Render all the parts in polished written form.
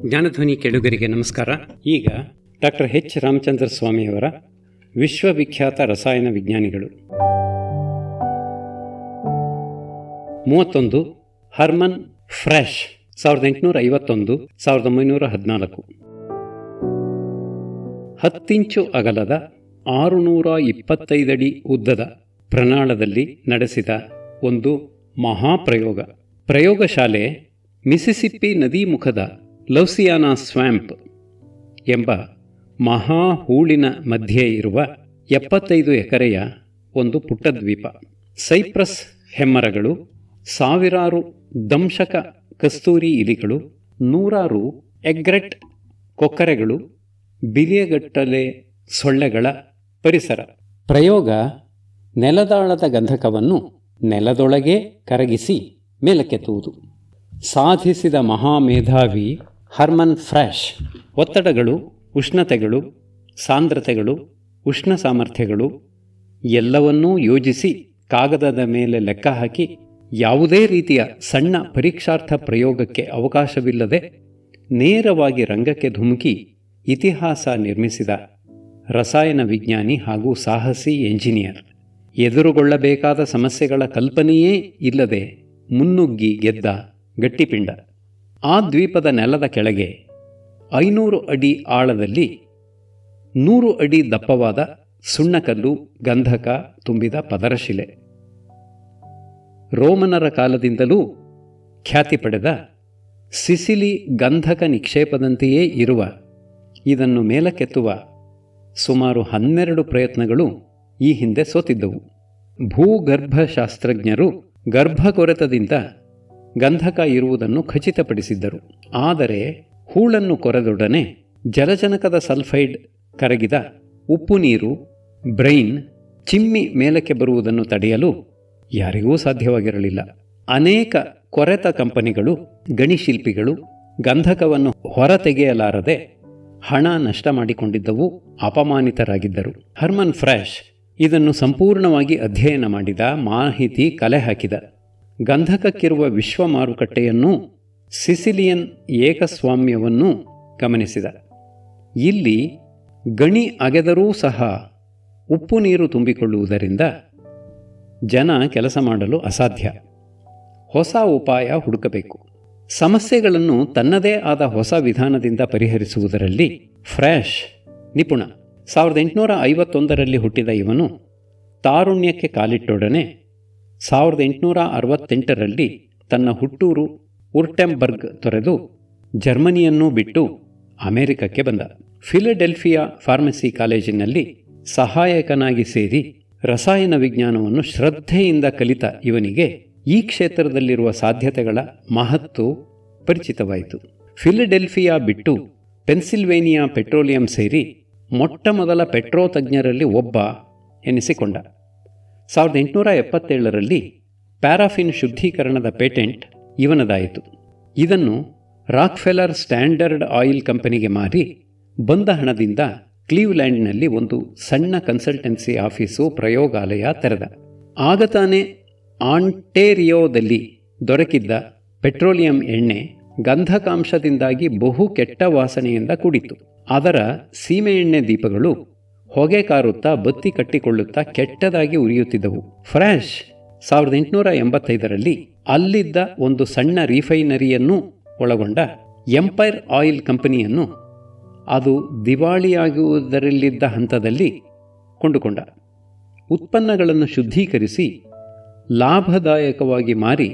ಜ್ಞಾನಧ್ವನಿ ಕೇಳುಗರಿಗೆ ನಮಸ್ಕಾರ. ಈಗ ಡಾಕ್ಟರ್ ಎಚ್ ರಾಮಚಂದ್ರ ಸ್ವಾಮಿಯವರ ವಿಶ್ವವಿಖ್ಯಾತ ರಸಾಯನ ವಿಜ್ಞಾನಿಗಳು 31 ಹರ್ಮನ್ ಫ್ರೆಶ್ 1851-1914. 10 ಇಂಚು ಅಗಲದ 625 ಅಡಿ ಉದ್ದದ ಪ್ರಣಾಳದಲ್ಲಿ ನಡೆಸಿದ ಒಂದು ಮಹಾಪ್ರಯೋಗ. ಪ್ರಯೋಗಶಾಲೆ ಮಿಸಿಸಿಪ್ಪಿ ನದಿ ಮುಖದ ಲೌಸಿಯಾನಾ ಸ್ವ್ಯಾಂಪ್ ಎಂಬ ಮಹಾ ಹೂಳಿನ ಮಧ್ಯೆ ಇರುವ 75 ಎಕರೆಯ ಒಂದು ಪುಟ್ಟ ದ್ವೀಪ. ಸೈಪ್ರಸ್ ಹೆಮ್ಮರಗಳು, ಸಾವಿರಾರು ದಂಶಕ ಕಸ್ತೂರಿ ಇಲಿಗಳು, 100 ಎಗ್ರೆಟ್ ಕೊಕ್ಕರೆಗಳು, ಬಿಲಿಯಗಟ್ಟಲೆ ಸೊಳ್ಳೆಗಳ ಪರಿಸರ. ಪ್ರಯೋಗ ನೆಲದಾಳದ ಗಂಧಕವನ್ನು ನೆಲದೊಳಗೆ ಕರಗಿಸಿ ಮೇಲಕ್ಕೆತ್ತುವುದು. ಸಾಧಿಸಿದ ಮಹಾಮೇಧಾವಿ ಹರ್ಮನ್ ಫ್ರೆಶ್ ಒತ್ತಡಗಳು, ಉಷ್ಣತೆಗಳು, ಸಾಂದ್ರತೆಗಳು, ಉಷ್ಣ ಸಾಮರ್ಥ್ಯಗಳು ಎಲ್ಲವನ್ನೂ ಯೋಜಿಸಿ ಕಾಗದದ ಮೇಲೆ ಲೆಕ್ಕ ಹಾಕಿ ಯಾವುದೇ ರೀತಿಯ ಸಣ್ಣ ಪರೀಕ್ಷಾರ್ಥ ಪ್ರಯೋಗಕ್ಕೆ ಅವಕಾಶವಿಲ್ಲದೆ ನೇರವಾಗಿ ರಂಗಕ್ಕೆ ಧುಮುಕಿ ಇತಿಹಾಸ ನಿರ್ಮಿಸಿದ ರಸಾಯನ ವಿಜ್ಞಾನಿ ಹಾಗೂ ಸಾಹಸಿ ಎಂಜಿನಿಯರ್. ಎದುರುಗೊಳ್ಳಬೇಕಾದ ಸಮಸ್ಯೆಗಳ ಕಲ್ಪನೆಯೇ ಇಲ್ಲದೆ ಮುನ್ನುಗ್ಗಿ ಗೆದ್ದ ಗಟ್ಟಿಪಿಂಡ. ಆ ದ್ವೀಪದ ನೆಲದ ಕೆಳಗೆ 500 ಅಡಿ ಆಳದಲ್ಲಿ 100 ಅಡಿ ದಪ್ಪವಾದ ಸುಣ್ಣಕಲ್ಲು, ಗಂಧಕ ತುಂಬಿದ ಪದರಶಿಲೆ. ರೋಮನರ ಕಾಲದಿಂದಲೂ ಖ್ಯಾತಿ ಪಡೆದ ಸಿಸಿಲಿ ಗಂಧಕ ನಿಕ್ಷೇಪದಂತೆಯೇ ಇರುವ ಇದನ್ನು ಮೇಲಕ್ಕೆತ್ತುವ ಸುಮಾರು 12 ಪ್ರಯತ್ನಗಳು ಈ ಹಿಂದೆ ಸೋತಿದ್ದವು. ಭೂಗರ್ಭಶಾಸ್ತ್ರಜ್ಞರು ಗರ್ಭಕೊರೆತದಿಂದ ಗಂಧಕ ಇರುವುದನ್ನು ಖಚಿತಪಡಿಸಿದ್ದರು. ಆದರೆ ಹೂಳನ್ನು ಕೊರೆದೊಡನೆ ಜಲಜನಕದ ಸಲ್ಫೈಡ್ ಕರಗಿದ ಉಪ್ಪು ನೀರು, ಬ್ರೈನ್ ಚಿಮ್ಮಿ ಮೇಲಕ್ಕೆ ಬರುವುದನ್ನು ತಡೆಯಲು ಯಾರಿಗೂ ಸಾಧ್ಯವಾಗಿರಲಿಲ್ಲ. ಅನೇಕ ಕೊರೆತ ಕಂಪನಿಗಳು, ಗಣಿಶಿಲ್ಪಿಗಳು ಗಂಧಕವನ್ನು ಹೊರತೆಗೆಯಲಾರದೆ ಹಣ ನಷ್ಟ ಮಾಡಿಕೊಂಡಿದ್ದವು, ಅಪಮಾನಿತರಾಗಿದ್ದರು. ಹರ್ಮನ್ ಫ್ರೆಶ್ ಇದನ್ನು ಸಂಪೂರ್ಣವಾಗಿ ಅಧ್ಯಯನ ಮಾಡಿದ, ಮಾಹಿತಿ ಕಲೆ ಹಾಕಿದ. ಗಂಧಕಕ್ಕಿರುವ ವಿಶ್ವ ಮಾರುಕಟ್ಟೆಯನ್ನೂ ಸಿಸಿಲಿಯನ್ ಏಕಸ್ವಾಮ್ಯವನ್ನೂ ಗಮನಿಸಿದ. ಇಲ್ಲಿ ಗಣಿ ಅಗೆದರೂ ಸಹ ಉಪ್ಪು ನೀರು ತುಂಬಿಕೊಳ್ಳುವುದರಿಂದ ಜನ ಕೆಲಸ ಮಾಡಲು ಅಸಾಧ್ಯ. ಹೊಸ ಉಪಾಯ ಹುಡುಕಬೇಕು. ಸಮಸ್ಯೆಗಳನ್ನು ತನ್ನದೇ ಆದ ಹೊಸ ವಿಧಾನದಿಂದ ಪರಿಹರಿಸುವುದರಲ್ಲಿ ಫ್ರೆಶ್ ನಿಪುಣ. 1851ರಲ್ಲಿ ಹುಟ್ಟಿದ ಇವನು ತಾರುಣ್ಯಕ್ಕೆ ಕಾಲಿಟ್ಟೊಡನೆ 1868ರಲ್ಲಿ ತನ್ನ ಹುಟ್ಟೂರು ಉರ್ಟೆಂಬರ್ಗ್ ತೊರೆದು ಜರ್ಮನಿಯನ್ನೂ ಬಿಟ್ಟು ಅಮೆರಿಕಕ್ಕೆ ಬಂದ. ಫಿಲಡೆಲ್ಫಿಯಾ ಫಾರ್ಮಸಿ ಕಾಲೇಜಿನಲ್ಲಿ ಸಹಾಯಕನಾಗಿ ಸೇರಿ ರಸಾಯನ ವಿಜ್ಞಾನವನ್ನು ಶ್ರದ್ಧೆಯಿಂದ ಕಲಿತ ಇವನಿಗೆ ಈ ಕ್ಷೇತ್ರದಲ್ಲಿರುವ ಸಾಧ್ಯತೆಗಳ ಮಹತ್ತು ಪರಿಚಿತವಾಯಿತು. ಫಿಲಡೆಲ್ಫಿಯಾ ಬಿಟ್ಟು ಪೆನ್ಸಿಲ್ವೇನಿಯಾ ಪೆಟ್ರೋಲಿಯಂ ಸೇರಿ ಮೊಟ್ಟಮೊದಲ ಪೆಟ್ರೋ ತಜ್ಞರಲ್ಲಿ ಒಬ್ಬ ಎನಿಸಿಕೊಂಡ. 1877ರಲ್ಲಿ ಪ್ಯಾರಾಫಿನ್ ಶುದ್ಧೀಕರಣದ ಪೇಟೆಂಟ್ ಇವನದಾಯಿತು. ಇದನ್ನು ರಾಕ್ಫೆಲ್ಲರ್ ಸ್ಟ್ಯಾಂಡರ್ಡ್ ಆಯಿಲ್ ಕಂಪನಿಗೆ ಮಾರಿ ಬಂದ ಹಣದಿಂದ ಕ್ಲೀವ್ಲ್ಯಾಂಡ್ನಲ್ಲಿ ಒಂದು ಸಣ್ಣ ಕನ್ಸಲ್ಟೆನ್ಸಿ ಆಫೀಸು, ಪ್ರಯೋಗಾಲಯ ತೆರೆದ. ಆಗ ತಾನೇ ಆಂಟೇರಿಯೋದಲ್ಲಿ ದೊರಕಿದ್ದ ಪೆಟ್ರೋಲಿಯಂ ಎಣ್ಣೆ ಗಂಧಕಾಂಶದಿಂದಾಗಿ ಬಹು ಕೆಟ್ಟ ವಾಸನೆಯಿಂದ ಕೂಡಿತ್ತು. ಅದರ ಸೀಮೆಎಣ್ಣೆ ದೀಪಗಳು ಹೊಗೆ ಕಾರುತ್ತಾ ಬತ್ತಿ ಕಟ್ಟಿಕೊಳ್ಳುತ್ತಾ ಕೆಟ್ಟದಾಗಿ ಉರಿಯುತ್ತಿದ್ದವು. ಫ್ರೆಶ್ 1885ರಲ್ಲಿ ಅಲ್ಲಿದ್ದ ಒಂದು ಸಣ್ಣ ರಿಫೈನರಿಯನ್ನು ಒಳಗೊಂಡ ಎಂಪೈರ್ ಆಯಿಲ್ ಕಂಪನಿಯನ್ನು ಅದು ದಿವಾಳಿಯಾಗುವುದರಲ್ಲಿದ್ದ ಹಂತದಲ್ಲಿ ಕೊಂಡುಕೊಂಡ. ಉತ್ಪನ್ನಗಳನ್ನು ಶುದ್ಧೀಕರಿಸಿ ಲಾಭದಾಯಕವಾಗಿ ಮಾರಿ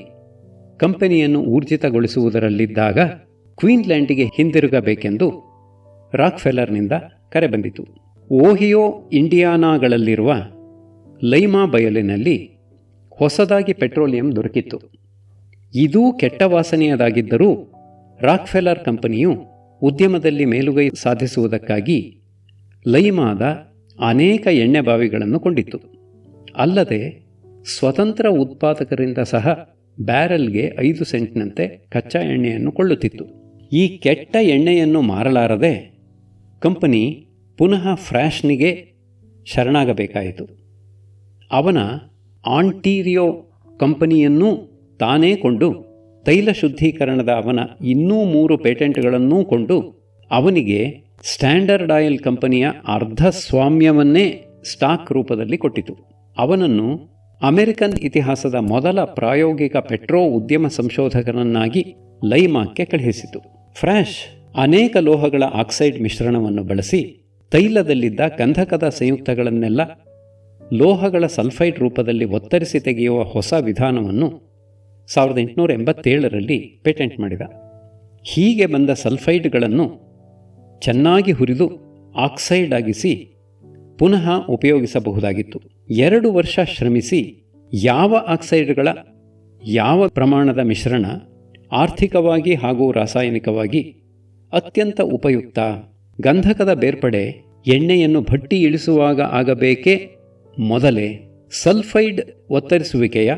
ಕಂಪನಿಯನ್ನು ಊರ್ಜಿತಗೊಳಿಸುವುದರಲ್ಲಿದ್ದಾಗ ಕ್ವೀನ್ಲ್ಯಾಂಡಿಗೆ ಹಿಂದಿರುಗಬೇಕೆಂದು ರಾಕ್ಫೆಲ್ಲರ್ನಿಂದ ಕರೆ ಬಂದಿತು. ಓಹಿಯೋ, ಇಂಡಿಯಾನಾಗಳಲ್ಲಿರುವ ಲೈಮಾ ಬಯಲಿನಲ್ಲಿ ಹೊಸದಾಗಿ ಪೆಟ್ರೋಲಿಯಂ ದೊರಕಿತ್ತು. ಇದೂ ಕೆಟ್ಟ ವಾಸನೆಯದಾಗಿದ್ದರೂ ರಾಕ್ಫೆಲ್ಲರ್ ಕಂಪನಿಯು ಉದ್ಯಮದಲ್ಲಿ ಮೇಲುಗೈ ಸಾಧಿಸುವುದಕ್ಕಾಗಿ ಲೈಮಾದ ಅನೇಕ ಎಣ್ಣೆ ಬಾವಿಗಳನ್ನು ಕೊಂಡಿತ್ತು. ಅಲ್ಲದೆ ಸ್ವತಂತ್ರ ಉತ್ಪಾದಕರಿಂದ ಸಹ ಬ್ಯಾರೆಲ್ಗೆ 5 ಸೆಂಟ್ನಂತೆ ಕಚ್ಚಾ ಎಣ್ಣೆಯನ್ನು ಕೊಳ್ಳುತ್ತಿತ್ತು. ಈ ಕೆಟ್ಟ ಎಣ್ಣೆಯನ್ನು ಮಾರಲಾರದೆ ಕಂಪನಿ ಪುನಃ ಫ್ರೆಶ್ನಿಗೆ ಶರಣಾಗಬೇಕಾಯಿತು. ಅವನ ಆಂಟೀರಿಯೋ ಕಂಪನಿಯನ್ನೂ ತಾನೇ ಕೊಂಡು ತೈಲ ಶುದ್ಧೀಕರಣದ ಅವನ ಇನ್ನೂ 3 ಪೇಟೆಂಟ್ಗಳನ್ನೂ ಕೊಂಡು ಅವನಿಗೆ ಸ್ಟ್ಯಾಂಡರ್ಡ್ ಆಯಿಲ್ ಕಂಪನಿಯ ಅರ್ಧ ಸ್ವಾಮ್ಯವನ್ನೇ ಸ್ಟಾಕ್ ರೂಪದಲ್ಲಿ ಕೊಟ್ಟಿತು. ಅವನನ್ನು ಅಮೆರಿಕನ್ ಇತಿಹಾಸದ ಮೊದಲ ಪ್ರಾಯೋಗಿಕ ಪೆಟ್ರೋ ಉದ್ಯಮ ಸಂಶೋಧಕನನ್ನಾಗಿ ಲೈಮಾಕ್ಕೆ ಕಳುಹಿಸಿತು. ಫ್ರಾಶ್ ಅನೇಕ ಲೋಹಗಳ ಆಕ್ಸೈಡ್ ಮಿಶ್ರಣವನ್ನು ಬಳಸಿ ತೈಲದಲ್ಲಿದ್ದ ಗಂಧಕದ ಸಂಯುಕ್ತಗಳನ್ನೆಲ್ಲ ಲೋಹಗಳ ಸಲ್ಫೈಡ್ ರೂಪದಲ್ಲಿ ಒತ್ತರಿಸಿ ತೆಗೆಯುವ ಹೊಸ ವಿಧಾನವನ್ನು 1887ರಲ್ಲಿ ಪೇಟೆಂಟ್ ಮಾಡಿದ. ಹೀಗೆ ಬಂದ ಸಲ್ಫೈಡ್ಗಳನ್ನು ಚೆನ್ನಾಗಿ ಹುರಿದು ಆಕ್ಸೈಡ್ ಆಗಿಸಿ ಪುನಃ ಉಪಯೋಗಿಸಬಹುದಾಗಿತ್ತು. 2 ವರ್ಷ ಶ್ರಮಿಸಿ ಯಾವ ಆಕ್ಸೈಡ್ಗಳ ಯಾವ ಪ್ರಮಾಣದ ಮಿಶ್ರಣ ಆರ್ಥಿಕವಾಗಿ ಹಾಗೂ ರಾಸಾಯನಿಕವಾಗಿ ಅತ್ಯಂತ ಉಪಯುಕ್ತ, ಗಂಧಕದ ಬೇರ್ಪಡೆ ಎಣ್ಣೆಯನ್ನು ಭಟ್ಟಿ ಇಳಿಸುವಾಗ ಆಗಬೇಕೇ ಮೊದಲೇ, ಸಲ್ಫೈಡ್ ಒತ್ತರಿಸುವಿಕೆಯ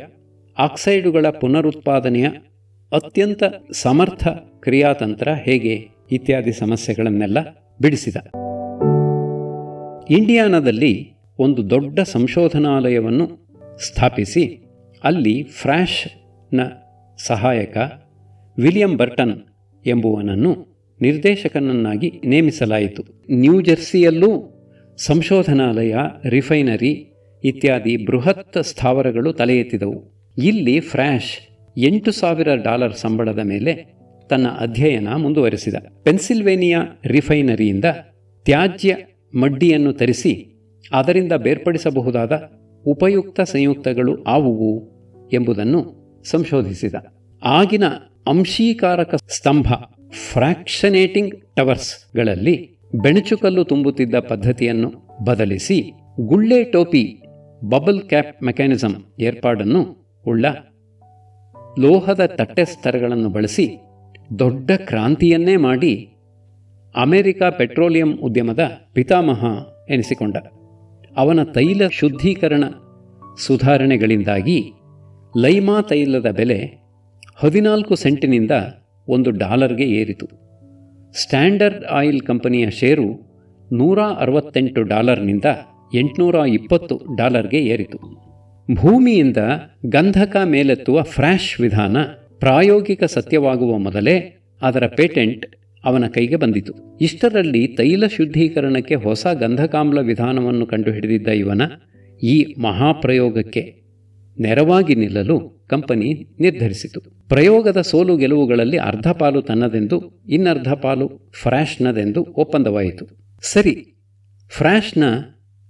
ಆಕ್ಸೈಡುಗಳ ಪುನರುತ್ಪಾದನೆಯ ಅತ್ಯಂತ ಸಮರ್ಥ ಕ್ರಿಯಾತಂತ್ರ ಹೇಗೆ ಇತ್ಯಾದಿ ಸಮಸ್ಯೆಗಳನ್ನೆಲ್ಲ ಬಿಡಿಸಿದ. ಇಂಡಿಯಾನಾದಲ್ಲಿ ಒಂದು ದೊಡ್ಡ ಸಂಶೋಧನಾಲಯವನ್ನು ಸ್ಥಾಪಿಸಿ ಅಲ್ಲಿ ಫ್ರಾಶ್ನ ಸಹಾಯಕ ವಿಲಿಯಂ ಬರ್ಟನ್ ಎಂಬುವನನ್ನು ನಿರ್ದೇಶಕನನ್ನಾಗಿ ನೇಮಿಸಲಾಯಿತು. ನ್ಯೂಜೆರ್ಸಿಯಲ್ಲೂ ಸಂಶೋಧನಾಲಯ, ರಿಫೈನರಿ ಇತ್ಯಾದಿ ಬೃಹತ್ ಸ್ಥಾವರಗಳು ತಲೆ ಎತ್ತಿದವು. ಇಲ್ಲಿ ಫ್ರಾಶ್ $8,000 ಸಂಬಳದ ಮೇಲೆ ತನ್ನ ಅಧ್ಯಯನ ಮುಂದುವರೆಸಿದ. ಪೆನ್ಸಿಲ್ವೇನಿಯಾ ರಿಫೈನರಿಯಿಂದ ತ್ಯಾಜ್ಯ ಮಡ್ಡಿಯನ್ನು ತರಿಸಿ ಅದರಿಂದ ಬೇರ್ಪಡಿಸಬಹುದಾದ ಉಪಯುಕ್ತ ಸಂಯುಕ್ತಗಳು ಯಾವುವು ಎಂಬುದನ್ನು ಸಂಶೋಧಿಸಿದ. ಆಗಿನ ಅಂಶೀಕಾರಕ ಸ್ತಂಭ ಫ್ರಾಕ್ಷನೇಟಿಂಗ್ ಟವರ್ಸ್ಗಳಲ್ಲಿ ಬೆಣಚುಕಲ್ಲು ತುಂಬುತ್ತಿದ್ದ ಪದ್ಧತಿಯನ್ನು ಬದಲಿಸಿ ಗುಳ್ಳೆ ಟೋಪಿ ಬಬಲ್ ಕ್ಯಾಪ್ ಮೆಕ್ಯಾನಿಸಂ ಏರ್ಪಾಡನ್ನು ಉಳ್ಳ ಲೋಹದ ತಟ್ಟೆ ಸ್ತರಗಳನ್ನು ಬಳಸಿ ದೊಡ್ಡ ಕ್ರಾಂತಿಯನ್ನೇ ಮಾಡಿ ಅಮೆರಿಕ ಪೆಟ್ರೋಲಿಯಂ ಉದ್ಯಮದ ಪಿತಾಮಹ ಎನಿಸಿಕೊಂಡ. ಅವನ ತೈಲ ಶುದ್ಧೀಕರಣ ಸುಧಾರಣೆಗಳಿಂದಾಗಿ ಲೈಮಾ ತೈಲದ ಬೆಲೆ 14 ಸೆಂಟಿನಿಂದ $1 ಏರಿತು. ಸ್ಟ್ಯಾಂಡರ್ಡ್ ಆಯಿಲ್ ಕಂಪನಿಯ ಷೇರು $168ನಿಂದ $820 ಏರಿತು. ಭೂಮಿಯಿಂದ ಗಂಧಕ ಮೇಲೆತ್ತುವ ಫ್ರಾಶ್ ವಿಧಾನ ಪ್ರಾಯೋಗಿಕ ಸತ್ಯವಾಗುವ ಮೊದಲೇ ಅದರ ಪೇಟೆಂಟ್ ಅವನ ಕೈಗೆ ಬಂದಿತು. ಇಷ್ಟರಲ್ಲಿ ತೈಲ ಶುದ್ಧೀಕರಣಕ್ಕೆ ಹೊಸ ಗಂಧಕಾಮ್ಲ ವಿಧಾನವನ್ನು ಕಂಡುಹಿಡಿದಿದ್ದ ಇವನ ಈ ಮಹಾಪ್ರಯೋಗಕ್ಕೆ ನೆರವಾಗಿ ನಿಲ್ಲಲು ಕಂಪನಿ ನಿರ್ಧರಿಸಿತು. ಪ್ರಯೋಗದ ಸೋಲು ಗೆಲುವುಗಳಲ್ಲಿ ಅರ್ಧ ಪಾಲು ತನ್ನದೆಂದು ಇನ್ನರ್ಧ ಪಾಲು ಫ್ರಾಶ್ನದೆಂದು ಒಪ್ಪಂದವಾಯಿತು. ಸರಿ, ಫ್ರಾಶ್ನ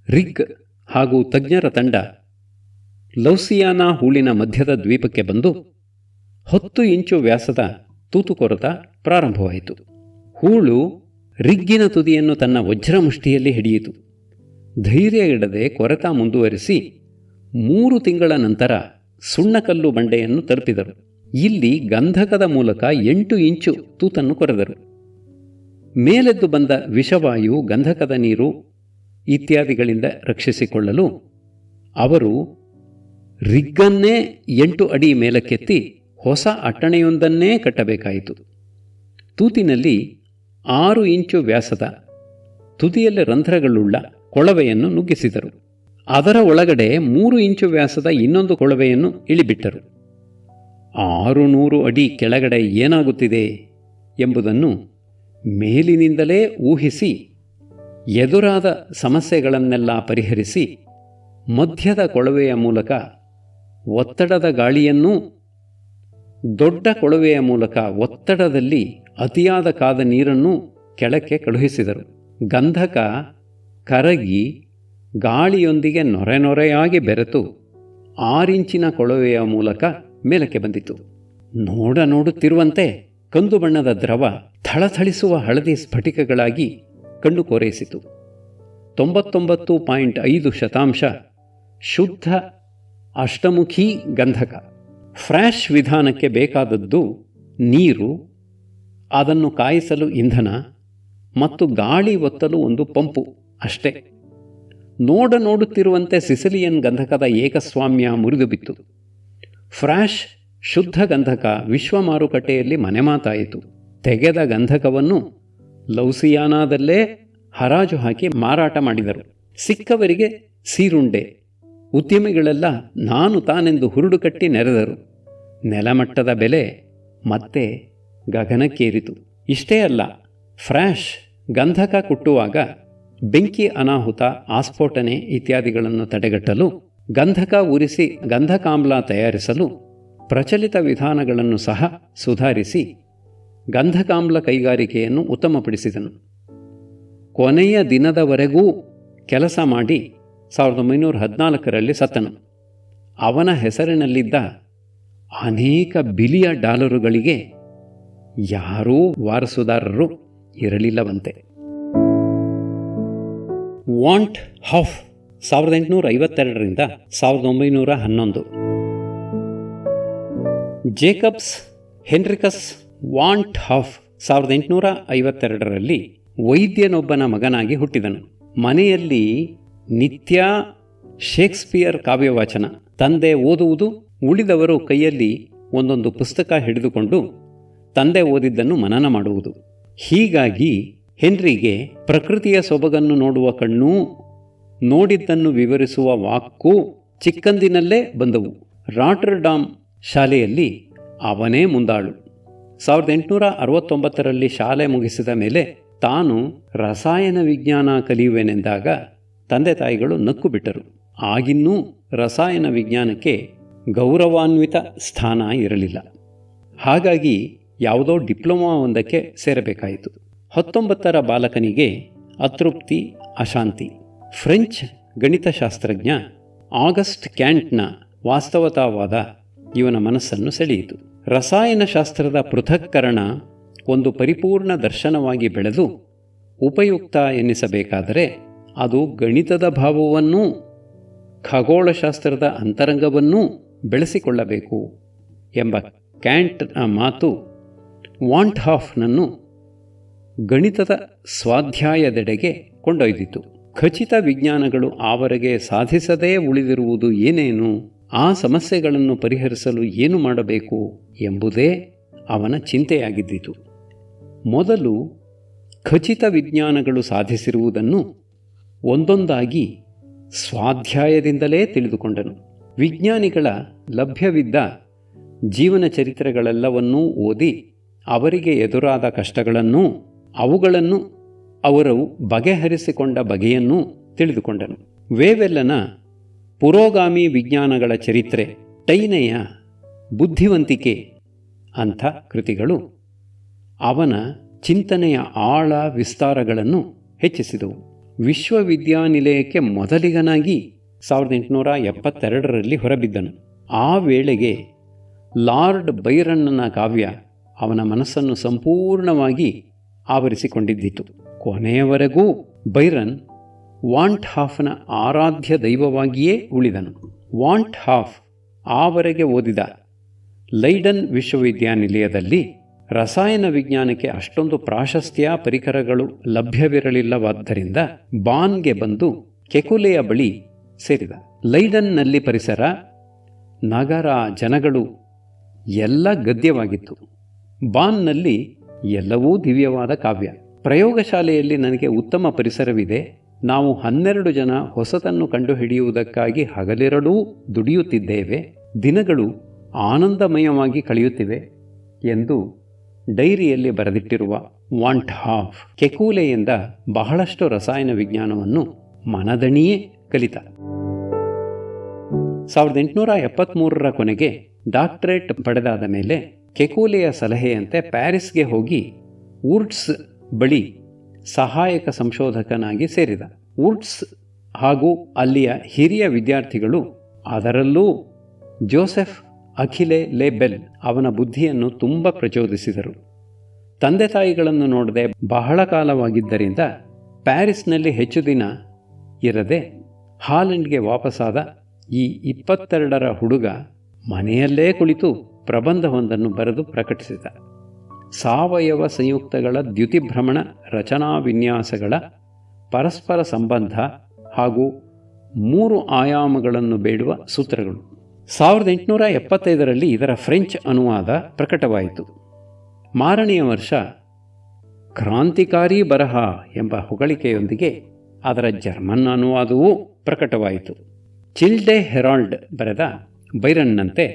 ರಿಗ್ ಹಾಗೂ ತಜ್ಞರ ತಂಡ ಲೌಸಿಯಾನಾ ಹೂಳಿನ ಮಧ್ಯದ ದ್ವೀಪಕ್ಕೆ ಬಂದು 10 ಇಂಚು ವ್ಯಾಸದ ತೂತುಕೊರತ ಪ್ರಾರಂಭವಾಯಿತು. ಹೂಳು ರಿಗ್ಗಿನ ತುದಿಯನ್ನು ತನ್ನ ವಜ್ರಮುಷ್ಟಿಯಲ್ಲಿ ಹಿಡಿಯಿತು. ಧೈರ್ಯಗೆಡದೆ ಕೊರೆತ ಮುಂದುವರಿಸಿ 3 ತಿಂಗಳ ನಂತರ ಸುಣ್ಣಕಲ್ಲು ಬಂಡೆಯನ್ನು ತಲುಪಿದರು. ಇಲ್ಲಿ ಗಂಧಕದ ಮೂಲಕ 8 ಇಂಚು ತೂತನ್ನು ಕೊರೆದರು. ಮೇಲೆದ್ದು ಬಂದ ವಿಷವಾಯು, ಗಂಧಕದ ನೀರು ಇತ್ಯಾದಿಗಳಿಂದ ರಕ್ಷಿಸಿಕೊಳ್ಳಲು ಅವರು ರಿಗ್ಗನ್ನೇ 8 ಅಡಿ ಮೇಲಕ್ಕೆತ್ತಿ ಹೊಸ ಅಟ್ಟಣೆಯೊಂದನ್ನೇ ಕಟ್ಟಬೇಕಾಯಿತು. ತೂತಿನಲ್ಲಿ 6 ಇಂಚು ವ್ಯಾಸದ ತುದಿಯಲ್ಲಿ ರಂಧ್ರಗಳುಳ್ಳ ಕೊಳವೆಯನ್ನು ನುಗ್ಗಿಸಿದರು. ಅದರ ಒಳಗಡೆ 3 ಇಂಚು ವ್ಯಾಸದ ಇನ್ನೊಂದು ಕೊಳವೆಯನ್ನು ಇಳಿಬಿಟ್ಟರು. 600 ಅಡಿ ಕೆಳಗಡೆ ಏನಾಗುತ್ತಿದೆ ಎಂಬುದನ್ನು ಮೇಲಿನಿಂದಲೇ ಊಹಿಸಿ ಎದುರಾದ ಸಮಸ್ಯೆಗಳನ್ನೆಲ್ಲ ಪರಿಹರಿಸಿ ಮಧ್ಯದ ಕೊಳವೆಯ ಮೂಲಕ ಒತ್ತಡದ ಗಾಳಿಯನ್ನೂ ದೊಡ್ಡ ಕೊಳವೆಯ ಮೂಲಕ ಒತ್ತಡದಲ್ಲಿ ಅತಿಯಾದ ಕಾದ ನೀರನ್ನು ಕೆಳಕ್ಕೆ ಕಳುಹಿಸಿದರು. ಗಂಧಕ ಕರಗಿ ಗಾಳಿಯೊಂದಿಗೆ ನೊರೆಯಾಗಿ ಬೆರೆತು 6 ಇಂಚಿನ ಕೊಳವೆಯ ಮೂಲಕ ಮೇಲಕ್ಕೆ ಬಂದಿತು. ನೋಡುತ್ತಿರುವಂತೆ ಕಂದು ಬಣ್ಣದ ದ್ರವ ಥಳಥಳಿಸುವ ಹಳದಿ ಸ್ಫಟಿಕಗಳಾಗಿ ಕಣ್ಣು ಕೋರೈಸಿತು. 99.5% ಶುದ್ಧ ಅಷ್ಟಮುಖಿ ಗಂಧಕ. ಫ್ರಾಶ್ ವಿಧಾನಕ್ಕೆ ಬೇಕಾದದ್ದು ನೀರು, ಅದನ್ನು ಕಾಯಿಸಲು ಇಂಧನ ಮತ್ತು ಗಾಳಿ ಒತ್ತಲು ಒಂದು ಪಂಪು ಅಷ್ಟೇ. ನೋಡುತ್ತಿರುವಂತೆ ಸಿಸಿಲಿಯನ್ ಗಂಧಕದ ಏಕಸ್ವಾಮ್ಯ ಮುರಿದು ಬಿತ್ತು. ಫ್ರಾಶ್ ಶುದ್ಧ ಗಂಧಕ ವಿಶ್ವ ಮಾರುಕಟ್ಟೆಯಲ್ಲಿ ಮನೆಮಾತಾಯಿತು. ತೆಗೆದ ಗಂಧಕವನ್ನು ಲೌಸಿಯಾನಾದಲ್ಲೇ ಹರಾಜು ಹಾಕಿ ಮಾರಾಟ ಮಾಡಿದರು. ಸಿಕ್ಕವರಿಗೆ ಸೀರುಂಡೆ. ಉದ್ಯಮಿಗಳೆಲ್ಲ ನಾನು ತಾನೆಂದು ಹುರುಡು ಕಟ್ಟಿ ನೆರೆದರು. ನೆಲಮಟ್ಟದ ಬೆಲೆ ಮತ್ತೆ ಗಗನಕ್ಕೇರಿತು. ಇಷ್ಟೇ ಅಲ್ಲ, ಫ್ರ್ಯಾಷ್ ಗಂಧಕ ಕುಟ್ಟುವಾಗ ಬೆಂಕಿ ಅನಾಹುತ, ಆಸ್ಫೋಟನೆ ಇತ್ಯಾದಿಗಳನ್ನು ತಡೆಗಟ್ಟಲು, ಗಂಧಕ ಉರಿಸಿ ಗಂಧಕಾಮ್ಲ ತಯಾರಿಸಲು ಪ್ರಚಲಿತ ವಿಧಾನಗಳನ್ನು ಸಹ ಸುಧಾರಿಸಿ ಗಂಧಕಾಮ್ಲ ಕೈಗಾರಿಕೆಯನ್ನು ಉತ್ತಮಪಡಿಸಿದನು. ಕೊನೆಯ ದಿನದವರೆಗೂ ಕೆಲಸ ಮಾಡಿ 1914ರಲ್ಲಿ ಸತ್ತನು. ಅವನ ಹೆಸರಿನಲ್ಲಿದ್ದ ಅನೇಕ ಬಿಲಿಯ ಡಾಲರುಗಳಿಗೆ ಯಾರೂ ವಾರಸುದಾರರು ಇರಲಿಲ್ಲವಂತೆ. ವಾಂಟ್ ಹಾಫ್ 1852ರಿಂದ 1911. ಜೇಕಬ್ಸ್ ಹೆನ್ರಿಕಸ್ ವಾಂಟ್ ಹಾಫ್ 1852ರಲ್ಲಿ ವೈದ್ಯನೊಬ್ಬನ ಮಗನಾಗಿ ಹುಟ್ಟಿದನು. ಮನೆಯಲ್ಲಿ ನಿತ್ಯ ಶೇಕ್ಸ್ಪಿಯರ್ ಕಾವ್ಯವಾಚನ. ತಂದೆ ಓದುವುದು, ಉಳಿದವರು ಕೈಯಲ್ಲಿ ಒಂದೊಂದು ಪುಸ್ತಕ ಹಿಡಿದುಕೊಂಡು ತಂದೆ ಓದಿದ್ದನ್ನು ಮನನ ಮಾಡುವುದು. ಹೀಗಾಗಿ ಹೆನ್ರಿಗೆ ಪ್ರಕೃತಿಯ ಸೊಬಗನ್ನು ನೋಡುವ ಕಣ್ಣೂ, ನೋಡಿದ್ದನ್ನು ವಿವರಿಸುವ ವಾಕ್ಕೂ ಚಿಕ್ಕಂದಿನಲ್ಲೇ ಬಂದವು. ರಾಟರ್ಡಾಮ್ ಶಾಲೆಯಲ್ಲಿ ಅವನೇ ಮುಂದಾಳು. 1869ರಲ್ಲಿ ಶಾಲೆ ಮುಗಿಸಿದ ಮೇಲೆ ತಾನು ರಸಾಯನ ವಿಜ್ಞಾನ ಕಲಿಯುವೆನೆಂದಾಗ ತಂದೆ ತಾಯಿಗಳು ನಕ್ಕು ಬಿಟ್ಟರು. ಆಗಿನ್ನೂ ರಸಾಯನ ವಿಜ್ಞಾನಕ್ಕೆ ಗೌರವಾನ್ವಿತ ಸ್ಥಾನ ಇರಲಿಲ್ಲ. ಹಾಗಾಗಿ ಯಾವುದೋ ಡಿಪ್ಲೊಮಾ ಒಂದಕ್ಕೆ ಸೇರಬೇಕಾಯಿತು. 19ರ ಬಾಲಕನಿಗೆ ಅತೃಪ್ತಿ, ಅಶಾಂತಿ. ಫ್ರೆಂಚ್ ಗಣಿತಶಾಸ್ತ್ರಜ್ಞ ಆಗಸ್ಟ್ ಕ್ಯಾಂಟ್ನ ವಾಸ್ತವತಾವಾದ ಇವನ ಮನಸ್ಸನ್ನು ಸೆಳೆಯಿತು. ರಸಾಯನಶಾಸ್ತ್ರದ ಪೃಥಕ್ಕರಣ ಒಂದು ಪರಿಪೂರ್ಣ ದರ್ಶನವಾಗಿ ಬೆಳೆದು ಉಪಯುಕ್ತ ಎನ್ನಿಸಬೇಕಾದರೆ ಅದು ಗಣಿತದ ಭಾವವನ್ನೂ ಖಗೋಳಶಾಸ್ತ್ರದ ಅಂತರಂಗವನ್ನೂ ಬೆಳೆಸಿಕೊಳ್ಳಬೇಕು ಎಂಬ ಕ್ಯಾಂಟ್ನ ಮಾತು ವಾಂಟ್ ಹಾಫ್ನನ್ನು ಗಣಿತದ ಸ್ವಾಧ್ಯಾಯದೆಡೆಗೆ ಕೊಂಡೊಯ್ದಿತು. ಖಚಿತ ವಿಜ್ಞಾನಗಳು ಆವರೆಗೆ ಸಾಧಿಸದೇ ಉಳಿದಿರುವುದು ಏನೇನು, ಆ ಸಮಸ್ಯೆಗಳನ್ನು ಪರಿಹರಿಸಲು ಏನು ಮಾಡಬೇಕು ಎಂಬುದೇ ಅವನ ಚಿಂತೆಯಾಗಿದ್ದಿತು. ಮೊದಲು ಖಚಿತ ವಿಜ್ಞಾನಗಳು ಸಾಧಿಸಿರುವುದನ್ನು ಒಂದೊಂದಾಗಿ ಸ್ವಾಧ್ಯಾಯದಿಂದಲೇ ತಿಳಿದುಕೊಂಡನು. ವಿಜ್ಞಾನಿಗಳ ಲಭ್ಯವಿದ್ದ ಜೀವನ ಚರಿತ್ರೆಗಳೆಲ್ಲವನ್ನೂ ಓದಿ ಅವರಿಗೆ ಎದುರಾದ ಕಷ್ಟಗಳನ್ನೂ ಅವುಗಳನ್ನು ಅವರು ಬಗೆಹರಿಸಿಕೊಂಡ ಬಗೆಯನ್ನೂ ತಿಳಿದುಕೊಂಡನು. ವೇವೆಲ್ಲನ ಪುರೋಗಾಮಿ ವಿಜ್ಞಾನಗಳ ಚರಿತ್ರೆ, ಟೈನೆಯ ಬುದ್ಧಿವಂತಿಕೆ ಅಂಥ ಕೃತಿಗಳು ಅವನ ಚಿಂತನೆಯ ಆಳ ವಿಸ್ತಾರಗಳನ್ನು ಹೆಚ್ಚಿಸಿದವು. ವಿಶ್ವವಿದ್ಯಾನಿಲಯಕ್ಕೆ ಮೊದಲಿಗನಾಗಿ 1872ರಲ್ಲಿ ಹೊರಬಿದ್ದನು. ಆ ವೇಳೆಗೆ ಲಾರ್ಡ್ ಬೈರನ್ನನ ಕಾವ್ಯ ಅವನ ಮನಸ್ಸನ್ನು ಸಂಪೂರ್ಣವಾಗಿ ಆವರಿಸಿಕೊಂಡಿದ್ದಿತು. ಕೊನೆಯವರೆಗೂ ಬೈರನ್ ವಾಂಟ್ ಹಾಫ್ನ ಆರಾಧ್ಯ ದೈವವಾಗಿಯೇ ಉಳಿದನು. ವಾಂಟ್ ಹಾಫ್ ಆವರೆಗೆ ಓದಿದ ಲೈಡನ್ ವಿಶ್ವವಿದ್ಯಾನಿಲಯದಲ್ಲಿ ರಸಾಯನ ವಿಜ್ಞಾನಕ್ಕೆ ಅಷ್ಟೊಂದು ಪ್ರಾಶಸ್ತ್ಯ ಪರಿಕರಗಳು ಲಭ್ಯವಿರಲಿಲ್ಲವಾದ್ದರಿಂದ ಬಾನ್ಗೆ ಬಂದು ಕೆಕುಲೆಯ ಬಳಿ ಸೇರಿದ. ಲೈಡನ್ನಲ್ಲಿ ಪರಿಸರ, ನಗರ, ಜನಗಳು ಎಲ್ಲ ಗದ್ಯವಾಗಿತ್ತು. ಬಾನ್ನಲ್ಲಿ ಎಲ್ಲವೂ ದಿವ್ಯವಾದ ಕಾವ್ಯ. ಪ್ರಯೋಗಶಾಲೆಯಲ್ಲಿ ನನಗೆ ಉತ್ತಮ ಪರಿಸರವಿದೆ. ನಾವು 12 ಜನ ಹೊಸತನ್ನು ಕಂಡುಹಿಡಿಯುವುದಕ್ಕಾಗಿ ಹಗಲಿರಳೂ ದುಡಿಯುತ್ತಿದ್ದೇವೆ. ದಿನಗಳು ಆನಂದಮಯವಾಗಿ ಕಳೆಯುತ್ತಿವೆ ಎಂದು ಡೈರಿಯಲ್ಲಿ ಬರೆದಿಟ್ಟಿರುವ ವಾಂಟ್ ಹಾಫ್ ಕೆಕೂಲೆಯಿಂದ ಬಹಳಷ್ಟು ರಸಾಯನ ವಿಜ್ಞಾನವನ್ನು ಮನದಣಿಯೇ ಕಲಿತ. 1873ರ ಕೊನೆಗೆ ಡಾಕ್ಟರೇಟ್ ಪಡೆದಾದ ಮೇಲೆ ಕೆಕೂಲೆಯ ಸಲಹೆಯಂತೆ ಪ್ಯಾರಿಸ್ಗೆ ಹೋಗಿ ವುರ್ಟ್ಸ್ ಬಳಿ ಸಹಾಯಕ ಸಂಶೋಧಕನಾಗಿ ಸೇರಿದ. ವುರ್ಟ್ಸ್ ಹಾಗೂ ಅಲ್ಲಿಯ ಹಿರಿಯ ವಿದ್ಯಾರ್ಥಿಗಳು, ಅದರಲ್ಲೂ ಜೋಸೆಫ್ ಅಖಿಲೆ ಲೆಬೆಲ್ ಅವನ ಬುದ್ಧಿಯನ್ನು ತುಂಬ ಪ್ರಚೋದಿಸಿದರು. ತಂದೆ ತಾಯಿಗಳನ್ನು ನೋಡದೆ ಬಹಳ ಕಾಲವಾಗಿದ್ದರಿಂದ ಪ್ಯಾರಿಸ್ನಲ್ಲಿ ಹೆಚ್ಚು ದಿನ ಇರದೆ ಹಾಲೆಂಡ್ಗೆ ವಾಪಸ್ಸಾದ ಈ 22ರ ಹುಡುಗ ಮನೆಯಲ್ಲೇ ಕುಳಿತು ಪ್ರಬಂಧವೊಂದನ್ನು ಬರೆದು ಪ್ರಕಟಿಸಿದ. ಸಾವಯವ ಸಂಯುಕ್ತಗಳ ದ್ಯುತಿಭ್ರಮಣ ರಚನಾ ವಿನ್ಯಾಸಗಳ ಪರಸ್ಪರ ಸಂಬಂಧ ಹಾಗೂ 3 ಆಯಾಮಗಳನ್ನು ಬೇಡುವ ಸೂತ್ರಗಳು. 1875ರಲ್ಲಿ ಇದರ ಫ್ರೆಂಚ್ ಅನುವಾದ ಪ್ರಕಟವಾಯಿತು. ಮಾರನೆಯ ವರ್ಷ ಕ್ರಾಂತಿಕಾರಿ ಬರಹ ಎಂಬ ಹೊಗಳಿಕೆಯೊಂದಿಗೆ ಅದರ ಜರ್ಮನ್ ಅನುವಾದವೂ ಪ್ರಕಟವಾಯಿತು. ಚಿಲ್ಡೆ ಹೆರಾಲ್ಡ್ ಬರೆದ ಬೈರನ್ನಂತೆ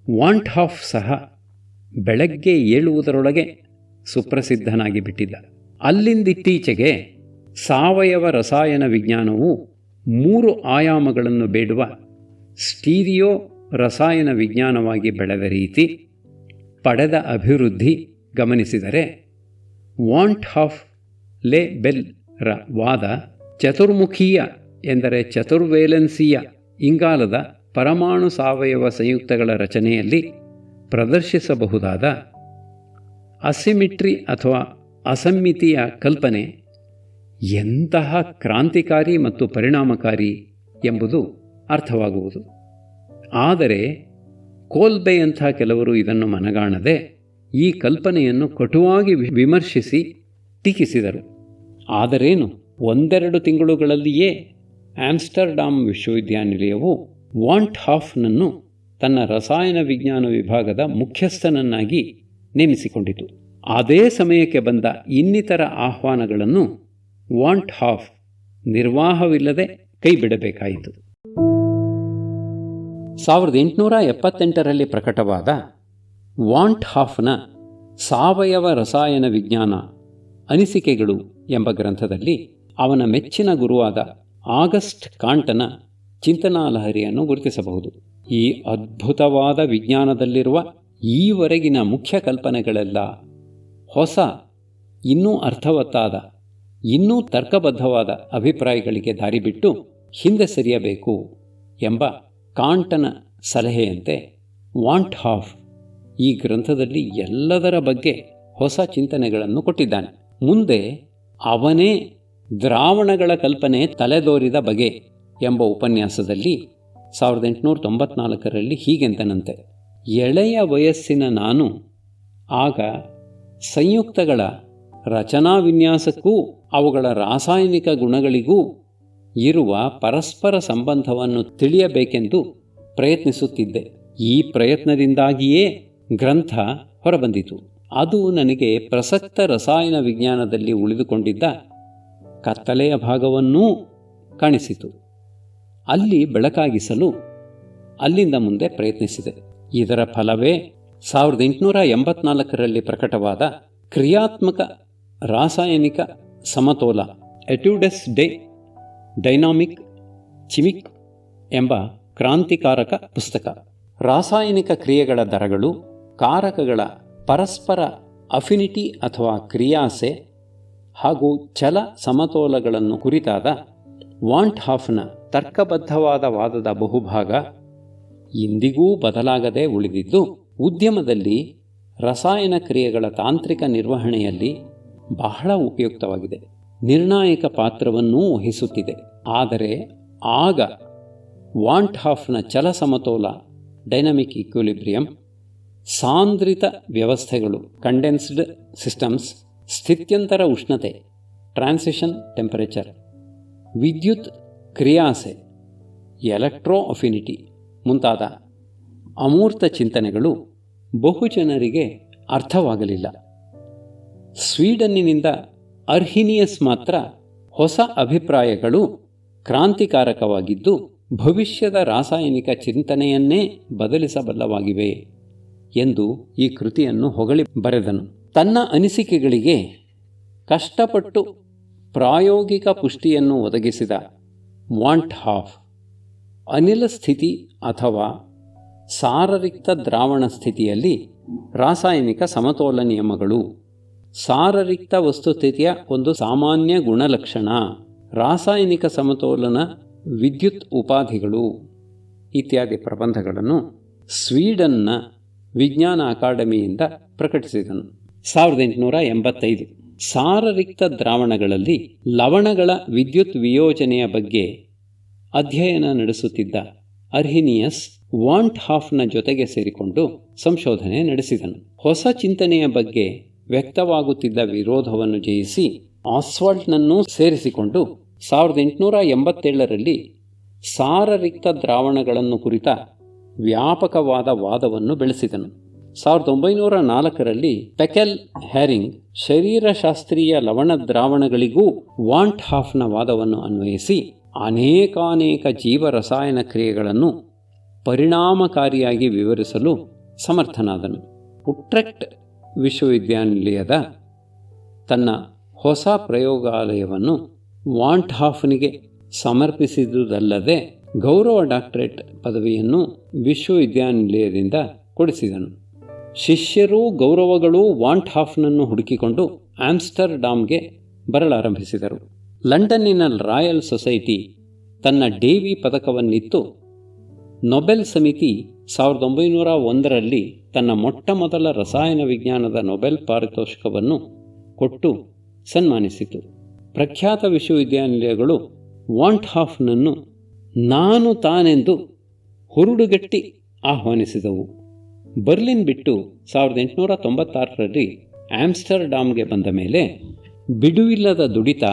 ವಾಂಟ್ ಹಾಫ್ ಸಹ ಬೆಳಗ್ಗೆ ಏಳುವುದರೊಳಗೆ ಸುಪ್ರಸಿದ್ಧನಾಗಿ ಬಿಟ್ಟಿದ್ದ. ಅಲ್ಲಿಂದಿತ್ತೀಚೆಗೆ ಸಾವಯವ ರಸಾಯನ ವಿಜ್ಞಾನವು 3 ಆಯಾಮಗಳನ್ನು ಬೇಡುವ ಸ್ಟೀರಿಯೋ ರಸಾಯನ ವಿಜ್ಞಾನವಾಗಿ ಬೆಳೆದ ರೀತಿ, ಪಡೆದ ಅಭಿವೃದ್ಧಿ ಗಮನಿಸಿದರೆ ವಾಂಟ್ ಹಾಫ್ ಲೆ ಬೆಲ್ ರ ವಾದ ಚತುರ್ಮುಖೀಯ ಎಂದರೆ ಚತುರ್ವೇಲೆನ್ಸಿಯ ಇಂಗಾಲದ ಪರಮಾಣು ಸಾವಯವ ಸಂಯುಕ್ತಗಳ ರಚನೆಯಲ್ಲಿ ಪ್ರದರ್ಶಿಸಬಹುದಾದ ಅಸಿಮಿಟ್ರಿ ಅಥವಾ ಅಸಮ್ಮಿತಿಯ ಕಲ್ಪನೆ ಎಂತಹ ಕ್ರಾಂತಿಕಾರಿ ಮತ್ತು ಪರಿಣಾಮಕಾರಿ ಎಂಬುದು ಅರ್ಥವಾಗುವುದು. ಆದರೆ ಕೋಲ್ಬೆಯಂಥ ಕೆಲವರು ಇದನ್ನು ಮನಗಾಣದೆ ಈ ಕಲ್ಪನೆಯನ್ನು ಕಟುವಾಗಿ ವಿಮರ್ಶಿಸಿ ಟೀಕಿಸಿದರು. ಆದರೇನು, 1-2 ತಿಂಗಳುಗಳಲ್ಲಿಯೇ ಆಮ್ಸ್ಟರ್ಡಾಮ್ ವಿಶ್ವವಿದ್ಯಾನಿಲಯವು ವಾಂಟ್ ಹಾಫ್ನನ್ನು ತನ್ನ ರಸಾಯನ ವಿಜ್ಞಾನ ವಿಭಾಗದ ಮುಖ್ಯಸ್ಥನನ್ನಾಗಿ ನೇಮಿಸಿಕೊಂಡಿತು. ಅದೇ ಸಮಯಕ್ಕೆ ಬಂದ ಇನ್ನಿತರ ಆಹ್ವಾನಗಳನ್ನು ವಾಂಟ್ ಹಾಫ್ ನಿರ್ವಾಹವಿಲ್ಲದೆ ಕೈಬಿಡಬೇಕಾಯಿತು. 1878ರಲ್ಲಿ ಪ್ರಕಟವಾದ ವಾಂಟ್ ಹಾಫ್ನ ಸಾವಯವ ರಸಾಯನ ವಿಜ್ಞಾನ ಅನಿಸಿಕೆಗಳು ಎಂಬ ಗ್ರಂಥದಲ್ಲಿ ಅವನ ಮೆಚ್ಚಿನ ಗುರುವಾದ ಆಗಸ್ಟ್ ಕಾಂಟನ ಚಿಂತನಾಲಹರಿಯನ್ನು ಗುರುತಿಸಬಹುದು. ಈ ಅದ್ಭುತವಾದ ವಿಜ್ಞಾನದಲ್ಲಿರುವ ಈವರೆಗಿನ ಮುಖ್ಯ ಕಲ್ಪನೆಗಳೆಲ್ಲ ಹೊಸ, ಇನ್ನೂ ಅರ್ಥವತ್ತಾದ, ಇನ್ನೂ ತರ್ಕಬದ್ಧವಾದ ಅಭಿಪ್ರಾಯಗಳಿಗೆ ದಾರಿಬಿಟ್ಟು ಹಿಂದೆ ಸರಿಯಬೇಕು ಎಂಬ ಕಾಂಟನ ಸಲಹೆಯಂತೆ ವಾಂಟ್ ಹಾಫ್ ಈ ಗ್ರಂಥದಲ್ಲಿ ಎಲ್ಲದರ ಬಗ್ಗೆ ಹೊಸ ಚಿಂತನೆಗಳನ್ನು ಕೊಟ್ಟಿದ್ದಾನೆ. ಮುಂದೆ ಅವನೇ ದ್ರಾವಣಗಳ ಕಲ್ಪನೆ ತಲೆದೋರಿದ ಬಗೆ ಎಂಬ ಉಪನ್ಯಾಸದಲ್ಲಿ 1894ರಲ್ಲಿ ಹೀಗೆಂತನಂತೆ: ಎಳೆಯ ವಯಸ್ಸಿನ ನಾನು ಆಗ ಸಂಯುಕ್ತಗಳ ರಚನಾ ವಿನ್ಯಾಸಕ್ಕೂ ಅವುಗಳ ರಾಸಾಯನಿಕ ಗುಣಗಳಿಗೂ ಇರುವ ಪರಸ್ಪರ ಸಂಬಂಧವನ್ನು ತಿಳಿಯಬೇಕೆಂದು ಪ್ರಯತ್ನಿಸುತ್ತಿದ್ದೆ. ಈ ಪ್ರಯತ್ನದಿಂದಾಗಿಯೇ ಗ್ರಂಥ ಹೊರಬಂದಿತು. ಅದು ನನಗೆ ಪ್ರಸಕ್ತ ರಸಾಯನ ವಿಜ್ಞಾನದಲ್ಲಿ ಉಳಿದುಕೊಂಡಿದ್ದ ಕತ್ತಲೆಯ ಭಾಗವನ್ನೂ ಕಾಣಿಸಿತು. ಅಲ್ಲಿ ಬೆಳಕಾಗಿಸಲು ಅಲ್ಲಿಂದ ಮುಂದೆ ಪ್ರಯತ್ನಿಸಿದೆ. ಇದರ ಫಲವೇ 1884ರಲ್ಲಿ ಪ್ರಕಟವಾದ ಕ್ರಿಯಾತ್ಮಕ ರಾಸಾಯನಿಕ ಸಮತೋಲ ಎಟ್ಯೂಡೆಸ್ ಡೆ ಡೈನಾಮಿಕ್ ಚಿಮಿಕ್ ಎಂಬ ಕ್ರಾಂತಿಕಾರಕ ಪುಸ್ತಕ. ರಾಸಾಯನಿಕ ಕ್ರಿಯೆಗಳ ದರಗಳು, ಕಾರಕಗಳ ಪರಸ್ಪರ ಅಫಿನಿಟಿ ಅಥವಾ ಕ್ರಿಯಾಸೆ ಹಾಗೂ ಛಲ ಸಮತೋಲಗಳನ್ನು ಕುರಿತಾದ ವಾಂಟ್ ಹಾಫ್ನ ತರ್ಕಬದ್ಧವಾದ ವಾದದ ಬಹುಭಾಗ ಇಂದಿಗೂ ಬದಲಾಗದೆ ಉಳಿದಿದ್ದು, ಉದ್ಯಮದಲ್ಲಿ ರಸಾಯನ ಕ್ರಿಯೆಗಳ ತಾಂತ್ರಿಕ ನಿರ್ವಹಣೆಯಲ್ಲಿ ಬಹಳ ಉಪಯುಕ್ತವಾಗಿದೆ, ನಿರ್ಣಾಯಕ ಪಾತ್ರವನ್ನೂ ವಹಿಸುತ್ತಿದೆ. ಆದರೆ ಆಗ ವಾಂಟ್ ಹಾಫ್ನ ಛಲ ಸಮತೋಲ ಡೈನಮಿಕ್ ಈಕ್ವಿಲಿಬ್ರಿಯಂ, ಸಾಂದ್ರಿತ ವ್ಯವಸ್ಥೆಗಳು ಕಂಡೆನ್ಸ್ಡ್ ಸಿಸ್ಟಮ್ಸ್, ಸ್ಥಿತ್ಯಂತರ ಉಷ್ಣತೆ ಟ್ರಾನ್ಸಿಷನ್ ಟೆಂಪರೇಚರ್, ವಿದ್ಯುತ್ ಕ್ರಿಯಾಸೆ ಎಲೆಕ್ಟ್ರೋ ಅಫಿನಿಟಿ ಮುಂತಾದ ಅಮೂರ್ತ ಚಿಂತನೆಗಳು ಬಹುಜನರಿಗೆ ಅರ್ಥವಾಗಲಿಲ್ಲ. ಸ್ವೀಡನ್ನಿನಿಂದ ಅರ್ಹಿನಿಯಸ್ ಮಾತ್ರ ಹೊಸ ಅಭಿಪ್ರಾಯಗಳು ಕ್ರಾಂತಿಕಾರಕವಾಗಿದ್ದು ಭವಿಷ್ಯದ ರಾಸಾಯನಿಕ ಚಿಂತನೆಯನ್ನೇ ಬದಲಿಸಬಲ್ಲವಾಗಿವೆ ಎಂದು ಈ ಕೃತಿಯನ್ನು ಹೊಗಳಿ ಬರೆದನು. ತನ್ನ ಅನಿಸಿಕೆಗಳಿಗೆ ಕಷ್ಟಪಟ್ಟು ಪ್ರಾಯೋಗಿಕ ಪುಷ್ಟಿಯನ್ನು ಒದಗಿಸಿದ ವಾಂಟ್ ಹಾಫ್ ಅನಿಲ ಸ್ಥಿತಿ ಅಥವಾ ಸಾರರಿಕ್ತ ದ್ರಾವಣ ಸ್ಥಿತಿಯಲ್ಲಿ ರಾಸಾಯನಿಕ ಸಮತೋಲ ನಿಯಮಗಳು, ಸಾರರಿಕ್ತ ವಸ್ತುಸ್ಥಿತಿಯ ಒಂದು ಸಾಮಾನ್ಯ ಗುಣಲಕ್ಷಣ, ರಾಸಾಯನಿಕ ಸಮತೋಲನ ವಿದ್ಯುತ್ ಉಪಾಧಿಗಳು ಇತ್ಯಾದಿ ಪ್ರಬಂಧಗಳನ್ನು ಸ್ವೀಡನ್ನ ವಿಜ್ಞಾನ ಅಕಾಡೆಮಿಯಿಂದ ಪ್ರಕಟಿಸಿದನು. 1885 ಸಾರರಿಕ್ತ ದ್ರಾವಣಗಳಲ್ಲಿ ಲವಣಗಳ ವಿದ್ಯುತ್ ವಿಯೋಜನೆಯ ಬಗ್ಗೆ ಅಧ್ಯಯನ ನಡೆಸುತ್ತಿದ್ದ ಅರ್ಹಿನಿಯಸ್ ವಾಂಟ್ ಹಾಫ್ನ ಜೊತೆಗೆ ಸೇರಿಕೊಂಡು ಸಂಶೋಧನೆ ನಡೆಸಿದನು. ಹೊಸ ಚಿಂತನೆಯ ಬಗ್ಗೆ ವ್ಯಕ್ತವಾಗುತ್ತಿದ್ದ ವಿರೋಧವನ್ನು ಜಯಿಸಿ ಆಸ್ವಾಲ್ಟ್ನನ್ನೂ ಸೇರಿಸಿಕೊಂಡು 1887ರಲ್ಲಿ ಸಾರರಿಕ್ತ ದ್ರಾವಣಗಳನ್ನು ಕುರಿತ ವ್ಯಾಪಕವಾದ ವಾದವನ್ನು ಬೆಳೆಸಿದನು. 1904ರಲ್ಲಿ ಪೆಕೆಲ್ ಹ್ಯಾರಿಂಗ್ ಶರೀರಶಾಸ್ತ್ರೀಯ ಲವಣ ದ್ರಾವಣಗಳಿಗೂ ವಾಂಟ್ ಹಾಫ್ನ ವಾದವನ್ನು ಅನ್ವಯಿಸಿ ಅನೇಕಾನೇಕ ಜೀವರಸಾಯನ ಕ್ರಿಯೆಗಳನ್ನು ಪರಿಣಾಮಕಾರಿಯಾಗಿ ವಿವರಿಸಲು ಸಮರ್ಥನಾದನು. ಉಟ್ರೆಕ್ಟ್ ವಿಶ್ವವಿದ್ಯಾನಿಲಯದ ತನ್ನ ಹೊಸ ಪ್ರಯೋಗಾಲಯವನ್ನು ವಾಂಟ್ ಹಾಫ್ನಿಗೆ ಸಮರ್ಪಿಸಿದುದಲ್ಲದೆ ಗೌರವ ಡಾಕ್ಟರೇಟ್ ಪದವಿಯನ್ನು ವಿಶ್ವವಿದ್ಯಾನಿಲಯದಿಂದ ಕೊಡಿಸಿದನು. ಶಿಷ್ಯರೂ ಗೌರವಗಳು ವಾಂಟ್ ಹಾಫ್ನನ್ನು ಹುಡುಕಿಕೊಂಡು ಆಮ್ಸ್ಟರ್ಡಾಮ್ಗೆ ಬರಲಾರಂಭಿಸಿದರು. ಲಂಡನ್ನಿನ ರಾಯಲ್ ಸೊಸೈಟಿ ತನ್ನ ಡೇವಿ ಪದಕವನ್ನಿತ್ತು. ನೊಬೆಲ್ ಸಮಿತಿ 1901ರಲ್ಲಿ ತನ್ನ ಮೊಟ್ಟ ಮೊದಲ ರಸಾಯನ ವಿಜ್ಞಾನದ ನೊಬೆಲ್ ಪಾರಿತೋಷಿಕವನ್ನು ಕೊಟ್ಟು ಸನ್ಮಾನಿಸಿತು. ಪ್ರಖ್ಯಾತ ವಿಶ್ವವಿದ್ಯಾನಿಲಯಗಳು ವಾಂಟ್ ಹಾಫ್ನನ್ನು ನಾನು ತಾನೆಂದು ಹುರುಡುಗಟ್ಟಿ ಆಹ್ವಾನಿಸಿದವು. ಬರ್ಲಿನ್ ಬಿಟ್ಟು 1896ರಲ್ಲಿ ಆಮ್ಸ್ಟರ್ಡಾಮ್ಗೆ ಬಂದ ಮೇಲೆ ಬಿಡುವಿಲ್ಲದ ದುಡಿತ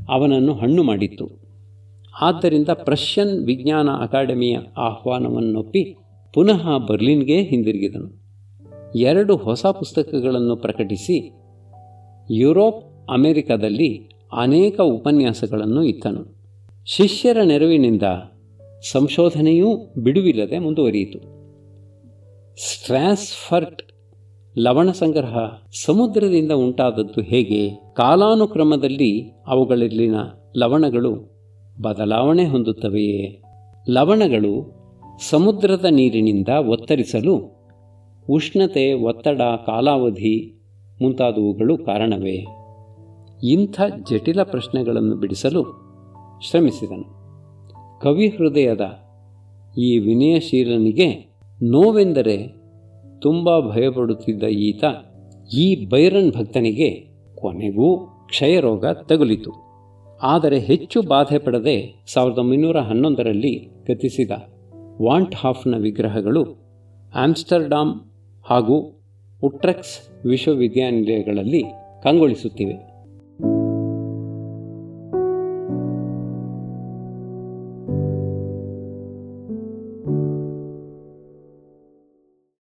ಅವನನ್ನು ಹಣ್ಣು ಮಾಡಿತ್ತು. ಆದ್ದರಿಂದ ಪ್ರಷ್ಯನ್ ವಿಜ್ಞಾನ ಅಕಾಡೆಮಿಯ ಆಹ್ವಾನವನ್ನೊಪ್ಪಿ ಪುನಃ ಬರ್ಲಿನ್ಗೆ ಹಿಂದಿರುಗಿದನು. 2 ಹೊಸ ಪುಸ್ತಕಗಳನ್ನು ಪ್ರಕಟಿಸಿ ಯುರೋಪ್, ಅಮೆರಿಕದಲ್ಲಿ ಅನೇಕ ಉಪನ್ಯಾಸಗಳನ್ನು ಇತ್ತನು. ಶಿಷ್ಯರ ನೆರವಿನಿಂದ ಸಂಶೋಧನೆಯೂ ಬಿಡುವಿಲ್ಲದೆ ಮುಂದುವರಿಯಿತು. ಸ್ಟ್ರಾಸ್ಫರ್ಟ್ ಲವಣ ಸಂಗ್ರಹ ಸಮುದ್ರದಿಂದ ಉಂಟಾದದ್ದು ಹೇಗೆ? ಕಾಲಾನುಕ್ರಮದಲ್ಲಿ ಅವುಗಳಲ್ಲಿನ ಲವಣಗಳು ಬದಲಾವಣೆ ಹೊಂದುತ್ತವೆಯೇ? ಲವಣಗಳು ಸಮುದ್ರದ ನೀರಿನಿಂದ ಒತ್ತರಿಸಲು ಉಷ್ಣತೆ, ಒತ್ತಡ, ಕಾಲಾವಧಿ ಮುಂತಾದವುಗಳು ಕಾರಣವೇ? ಇಂಥ ಜಟಿಲ ಪ್ರಶ್ನೆಗಳನ್ನು ಬಿಡಿಸಲು ಶ್ರಮಿಸಿದನು. ಕವಿ ಹೃದಯದ ಈ ವಿನಯಶೀಲನಿಗೆ ನೋವೆಂದರೆ ತುಂಬ ಭಯಪಡುತ್ತಿದ್ದ ಈತ ಈ ಬೈರನ್ ಭಕ್ತನಿಗೆ ಕೊನೆಗೂ ಕ್ಷಯರೋಗ ತಗುಲಿತು. ಆದರೆ ಹೆಚ್ಚು ಬಾಧೆ ಪಡದೆ 1911ರಲ್ಲಿ ಗತಿಸಿದ ವಾಂಟ್ ಹಾಫ್ನ ವಿಗ್ರಹಗಳು ಆಮ್ಸ್ಟರ್ಡಾಮ್ ಹಾಗೂ ಉಟ್ರೆಕ್ಟ್ ವಿಶ್ವವಿದ್ಯಾನಿಲಯಗಳಲ್ಲಿ ಕಂಗೊಳಿಸುತ್ತಿವೆ.